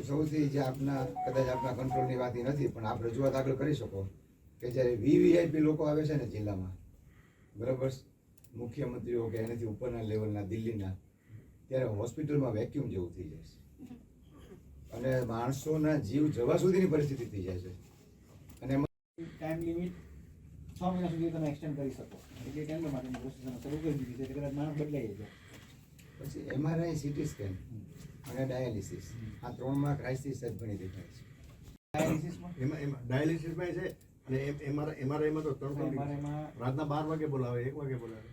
સૌથી જે આપના કદાચ આપના કંટ્રોલની વાત નથી, પણ આપ રજૂઆત આગળ કરી શકો કે જ્યારે વીવીઆઈપી લોકો આવે છે ને જિલ્લામાં, બરાબર, મુખ્યમંત્રીઓ કે એનાથી ઉપરના લેવલના દિલ્હીના, ત્યારે હોસ્પિટલમાં વેક્યુમ જેવું થઈ જાય છે અને માણસોના જીવ જવા સુધીની પરિસ્થિતિ થઈ જાય છે. અને ટાઈમ લિમિટ 6 મહિના સુધી તમે એક્સટેન્ડ કરી શકો. એટલે ટાઈમ માટેની પ્રોસેસ શરૂ કરી દીધી છે, કદાચ માણસ બદલાઈ જાય. પછી એમઆરઆઈ, સીટી સ્કેન અને ડાયાલિસિસ, આ ત્રણમાં ક્રાઇસિસ જ ઘણી દેખાય છે. ડાયાલિસિસમાં છે અને એમઆરઆઈમાં તો 3 રાતના 12 વાગે બોલાવે, 1 વાગે બોલાવે.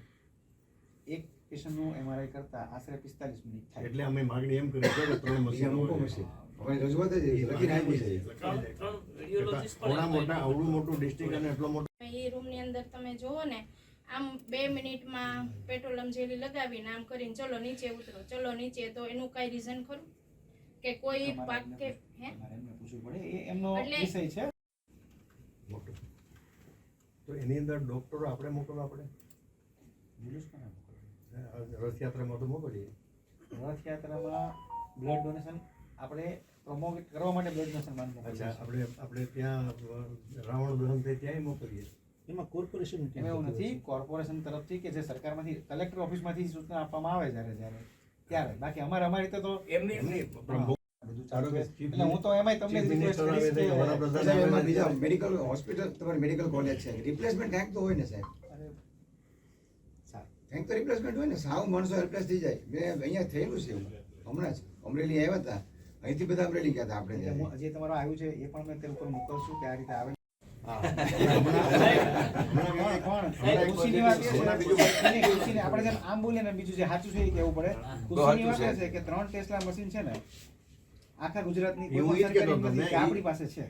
એક પેશન્ટનું એમઆરઆઈ કરતા આશરે 45 મિનિટ થાય. એટલે અમે માગણી એમ કરી છે કે 3 મશીન મૂકો મશીન. અમારી રજૂઆત જ લખીને આપી છે. ઘણા મોટા, આવડું મોટું ડિસ્ટ્રિક્ટ અને એટલો મોટો એ રૂમની અંદર તમે જોવો ને, આમ 2 મિનિટમાં પેટ્રોલમ જેલી લગાવીને આમ કરીને ચલો નીચે ઉતરો, ચલો નીચે, તો એનું કઈ રીઝન ખરું કે કોઈ પાક કે હે એમને પૂછવું પડે, એ એમનો વિષય છે. મોટું તો એની અંદર ડોક્ટરો આપણે મોકલવા પડે. રથયાત્રામાં તો મોકલીએ. રથયાત્રામાં બ્લડ ડોનેશન આપણે પ્રમોટ કરવા માટે બ્લડ ડોનેશન માંગવું. અચ્છા, આપણે ત્યાં રાવણ દહન થાય ત્યાંય મોકલીએ. એમાં કોર્પોરેશન એવું નથી, કોર્પોરેશન તરફથી કે જે સરકારમાંથી કલેક્ટર ઓફિસમાંથી સૂચના આપવામાં આવે ત્યારે. બાકી અમારી રીતે તો એમની એટલે હું તો એમાંય તમને રિક્વેસ્ટ કરીશ કે એમાં બીજા મેડિકલ હોસ્પિટલ, તમારી મેડિકલ કોલેજ છે, રિપ્લેસમેન્ટ કંઈક તો હોય ને સાહેબ, કંઈક તો રિપ્લેસમેન્ટ હોય ને. સાવ માણસો હેલ્પલેસ થઈ જાય. મેં અહીંયા થયેલું છે એવું, હમણાં જ અમરેલી આવ્યા હતા, અહીંથી બધા અમરેલી ગયા હતા આપણે. જે તમારો આવ્યું છે એ પણ મેં તે ઉપર મોકલશું કે આ રીતે આવે. આપણે જેમ આમ બોલીએ ને, બીજું જે સાચું છે એ કહેવું પડે. ખુશીની વાત છે કે 3 ટેસ્લા મશીન છે ને આખા ગુજરાતની કોઈ સરકારી નથી કે આપણી પાસે છે.